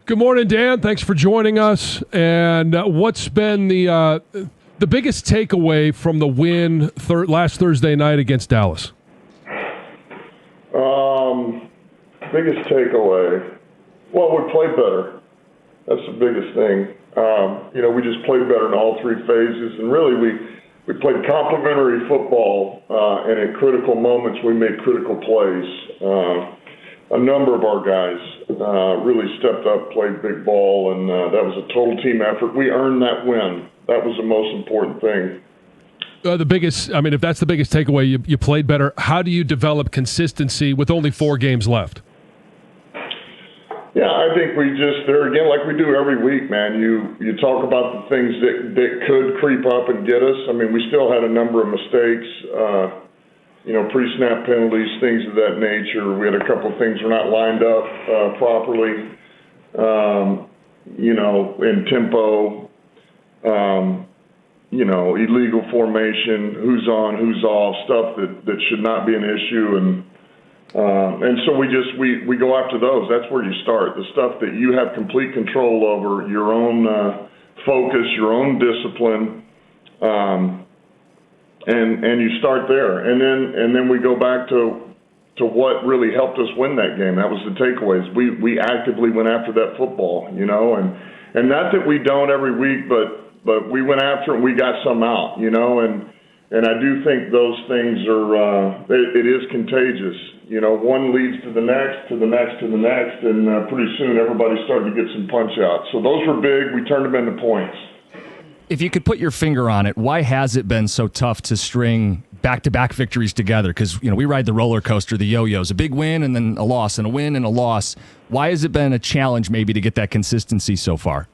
Good morning, Dan. Thanks for joining us. And what's been the biggest takeaway from the win last Thursday night against Dallas? Biggest takeaway. Well, we played better. That's the biggest thing. We just played better in all three phases, and really we played complementary football, and at critical moments we made critical plays. A number of our guys really stepped up, played big ball, and that was a total team effort. We earned that win. That was the most important thing. If that's the biggest takeaway, you played better. How do you develop consistency with only 4 games left? Yeah, I think we just, there again, like we do every week, man, you talk about the things that could creep up and get us. I mean, we still had a number of mistakes, pre-snap penalties, things of that nature. We had a couple of things were not lined up properly, in tempo, illegal formation, who's on, who's off, stuff that should not be an issue. And so we go after those. That's where you start. The stuff that you have complete control over, your own focus, your own discipline, and you start there. And then we go back to what really helped us win that game. That was the takeaways. We actively went after that football, and not that we don't every week, but we went after it and we got some out, and I do think those things are it is contagious. One leads to the next, to the next, to the next, and pretty soon everybody's starting to get some punch out. So those were big. We turned them into points. If you could put your finger on it, why has it been so tough to string back-to-back victories together? Because, we ride the roller coaster, the yo-yos, a big win and then a loss and a win and a loss. Why has it been a challenge maybe to get that consistency so far?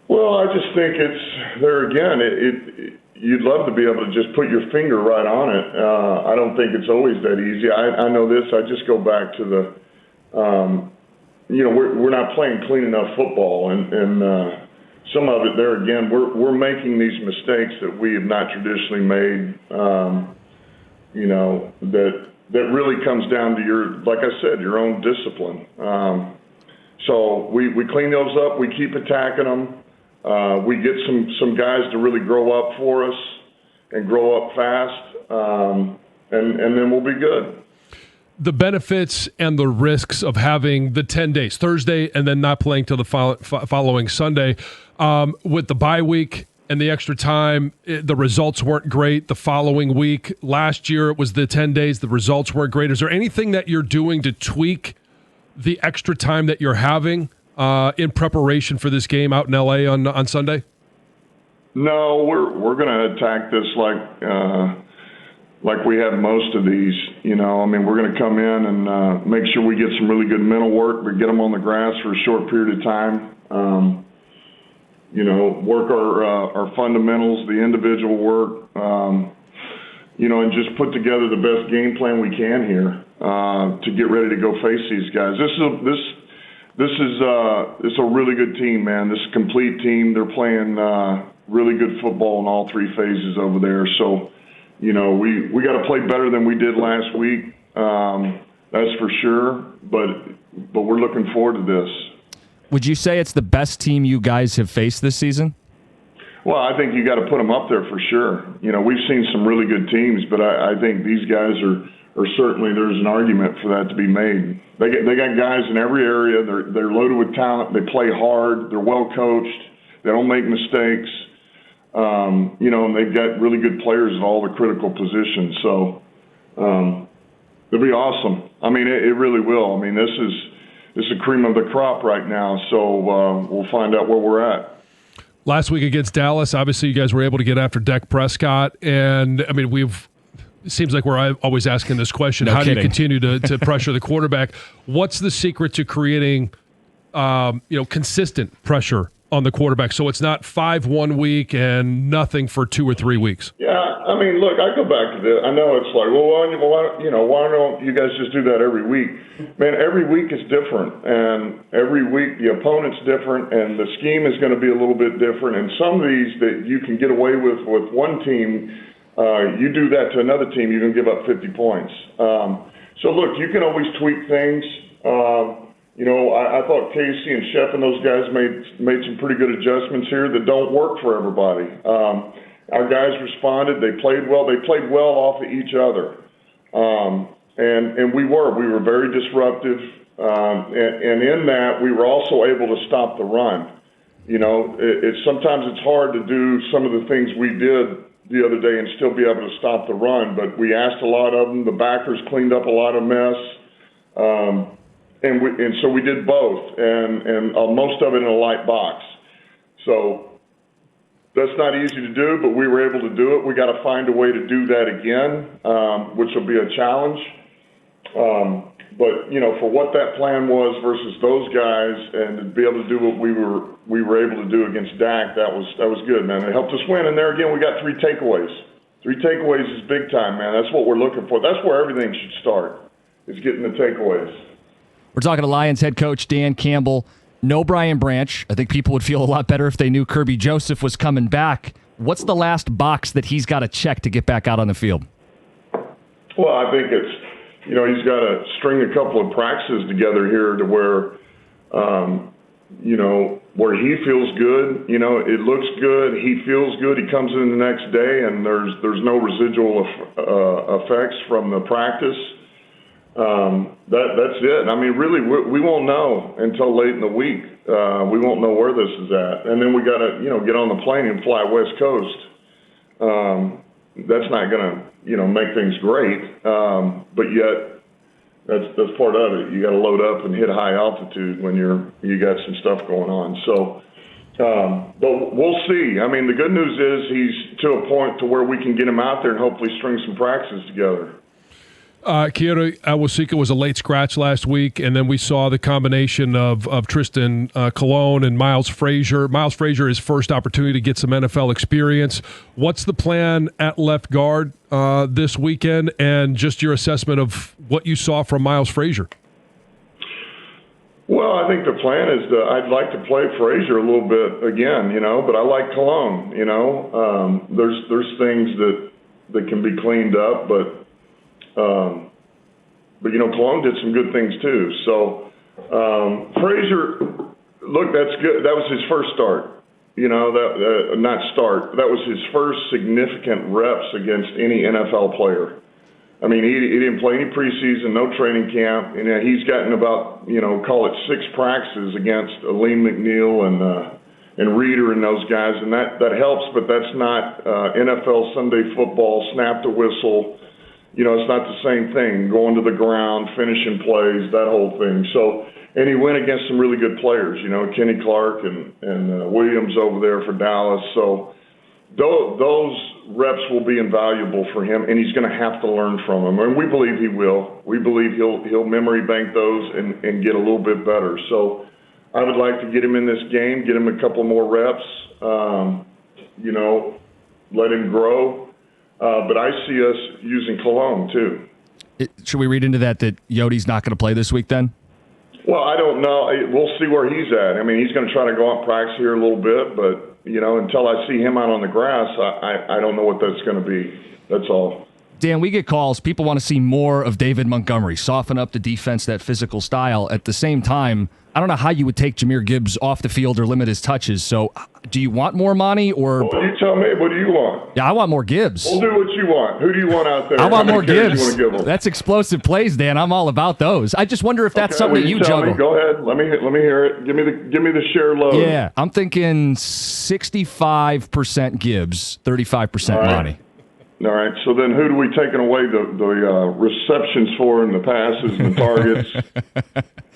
Well, I just think it's there again. You'd love to be able to just put your finger right on it. I don't think it's always that easy. I know this. I just go back to the, we're not playing clean enough football, and some of it there again. We're making these mistakes that we have not traditionally made. That really comes down to like I said, your own discipline. So we clean those up. We keep attacking them. We get some guys to really grow up for us and grow up fast, and then we'll be good. The benefits and the risks of having the 10 days, Thursday, and then not playing till the following Sunday. With the bye week and the extra time, the results weren't great the following week. Last year, it was the 10 days. The results weren't great. Is there anything that you're doing to tweak the extra time that you're having in preparation for this game out in L.A. on Sunday? No, we're going to attack this like we have most of these. We're going to come in and make sure we get some really good mental work, but get them on the grass for a short period of time. Work our fundamentals, the individual work, and just put together the best game plan we can here to get ready to go face these guys. This is a really good team, man. This is a complete team. They're playing really good football in all three phases over there. So, we got to play better than we did last week. That's for sure. But we're looking forward to this. Would you say it's the best team you guys have faced this season? Well, I think you got to put them up there for sure. We've seen some really good teams, but I think these guys are certainly, there's an argument for that to be made. They got guys in every area. They're loaded with talent. They play hard. They're well coached. They don't make mistakes. And they've got really good players at all the critical positions. So it'll be awesome. It really will. This is the cream of the crop right now. So we'll find out where we're at. Last week against Dallas, obviously you guys were able to get after Dak Prescott, and it seems like we're always asking this question. No How kidding. do you continue to pressure the quarterback? What's the secret to creating consistent pressure on the quarterback so it's not 5 1 week and nothing for 2 or 3 weeks? Yeah, look, I go back to this. I know it's like, why don't you guys just do that every week? Man, every week is different, and every week the opponent's different, and the scheme is going to be a little bit different. And some of these that you can get away with one team, you do that to another team, you're going to give up 50 points. So, look, you can always tweak things. I thought Casey and Shep and those guys made some pretty good adjustments here that don't work for everybody. Our guys responded. They played well. They played well off of each other. And we were very disruptive. And in that, we were also able to stop the run. Sometimes it's hard to do some of the things we did the other day and still be able to stop the run, but we asked a lot of them. The backers cleaned up a lot of mess. And so we did both, and most of it in a light box. So that's not easy to do, but we were able to do it. We got to find a way to do that again, which will be a challenge. But for what that plan was versus those guys, and to be able to do what we were able to do against Dak, that was good, man. It helped us win. And there again, we got 3 takeaways. 3 takeaways is big time, man. That's what we're looking for. That's where everything should start, is getting the takeaways. We're talking to Lions head coach Dan Campbell. No Brian Branch. I think people would feel a lot better if they knew Kirby Joseph was coming back. What's the last box that he's got to check to get back out on the field? Well, I think it's, he's got to string a couple of practices together here to where, where he feels good. It looks good. He feels good. He comes in the next day, and there's no residual effects from the practice. That's it. I mean, really, we won't know until late in the week. We won't know where this is at, and then we got to, get on the plane and fly West Coast. That's not going to, make things great, but yet that's part of it. You got to load up and hit high altitude when you got some stuff going on. So, but we'll see. I mean, the good news is he's to a point to where we can get him out there and hopefully string some practices together. Keota Awosika was a late scratch last week, and then we saw the combination of Tristan Colon and Miles Frazier. Miles Frazier, his first opportunity to get some NFL experience. What's the plan at left guard this weekend, and just your assessment of what you saw from Miles Frazier? Well, I think the plan is I'd like to play Frazier a little bit again, but I like Colon. There's things that can be cleaned up, but Colon did some good things too. So Frazier, look, that's good. That was his first start. That was his first significant reps against any NFL player. I mean, he didn't play any preseason, no training camp, and he's gotten about call it 6 practices against Aleem McNeil and Reeder and those guys, and that helps. But that's not NFL Sunday football, snap the whistle. It's not the same thing, going to the ground, finishing plays, that whole thing. So, and he went against some really good players, Kenny Clark and Williams over there for Dallas. So those reps will be invaluable for him, and he's going to have to learn from them. And we believe he will. We believe he'll memory bank those and get a little bit better. So I would like to get him in this game, get him a couple more reps, let him grow. But I see us using Colon, too. Should we read into that Yode's not going to play this week, then? Well, I don't know. We'll see where he's at. I mean, he's going to try to go out and practice here a little bit, but, until I see him out on the grass, I don't know what that's going to be. That's all. Dan, we get calls. People want to see more of David Montgomery, soften up the defense, that physical style. At the same time, I don't know how you would take Jahmyr Gibbs off the field or limit his touches. So do you want more Monty or? Well, you tell me. What do you want? Yeah, I want more Gibbs. We'll do what you want. Who do you want out there? I want more Gibbs. You want to give them? That's explosive plays, Dan. I'm all about those. I just wonder if that's something that you juggle. Go ahead. Let me hear it. Give me the share load. Yeah, I'm thinking 65% Gibbs, 35% Monty. All right, so then who do we taking away the receptions for and the passes and the targets?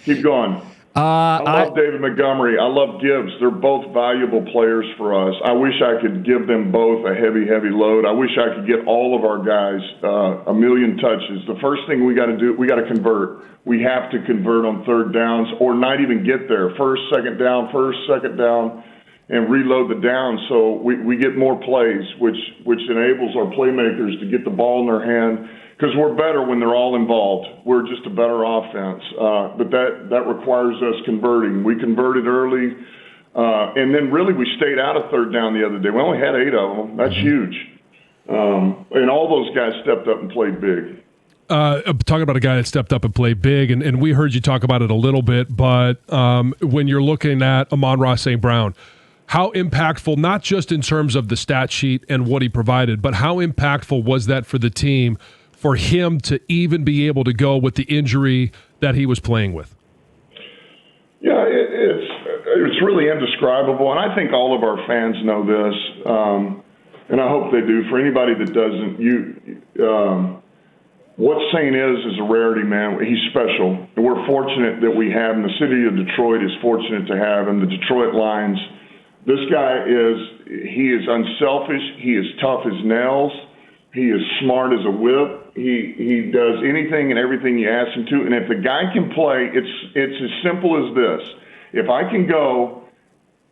Keep going. I love David Montgomery. I love Gibbs. They're both valuable players for us. I wish I could give them both a heavy, heavy load. I wish I could get all of our guys a million touches. The first thing we got to do, we got to convert. We have to convert on third downs or not even get there. First, second down, and reload the down so we get more plays, which enables our playmakers to get the ball in their hand, because we're better when they're all involved. We're just a better offense. But that requires us converting. We converted early, and then really we stayed out of third down the other day. We only had 8 of them. That's huge. And all those guys stepped up and played big. Talking about a guy that stepped up and played big, and we heard you talk about it a little bit, but when you're looking at Amon-Ra St. Brown, how impactful, not just in terms of the stat sheet and what he provided, but how impactful was that for the team for him to even be able to go with the injury that he was playing with? Yeah, it's really indescribable, and I think all of our fans know this, and I hope they do. For anybody that doesn't, what Saint is a rarity, man. He's special, and we're fortunate that we have him. The city of Detroit is fortunate to have him. The Detroit Lions. This guy he is unselfish. He is tough as nails. He is smart as a whip. He does anything and everything you ask him to. And if the guy can play, it's as simple as this. If I can go,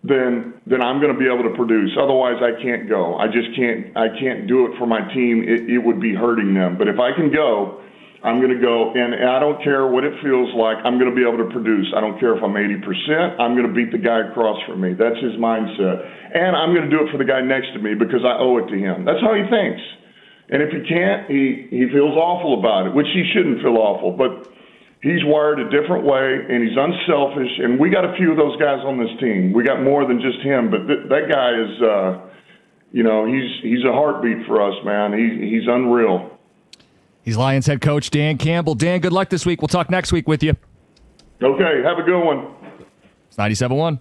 then I'm going to be able to produce. Otherwise, I can't go. I just can't. I can't do it for my team. It would be hurting them. But if I can go, I'm going to go, and I don't care what it feels like. I'm going to be able to produce. I don't care if I'm 80%. I'm going to beat the guy across from me. That's his mindset. And I'm going to do it for the guy next to me because I owe it to him. That's how he thinks. And if he can't, he feels awful about it, which he shouldn't feel awful. But he's wired a different way, and he's unselfish. And we got a few of those guys on this team. We got more than just him. But that guy is, he's a heartbeat for us, man. He's unreal. He's Lions head coach Dan Campbell. Dan, good luck this week. We'll talk next week with you. Okay, have a good one. It's 97.1.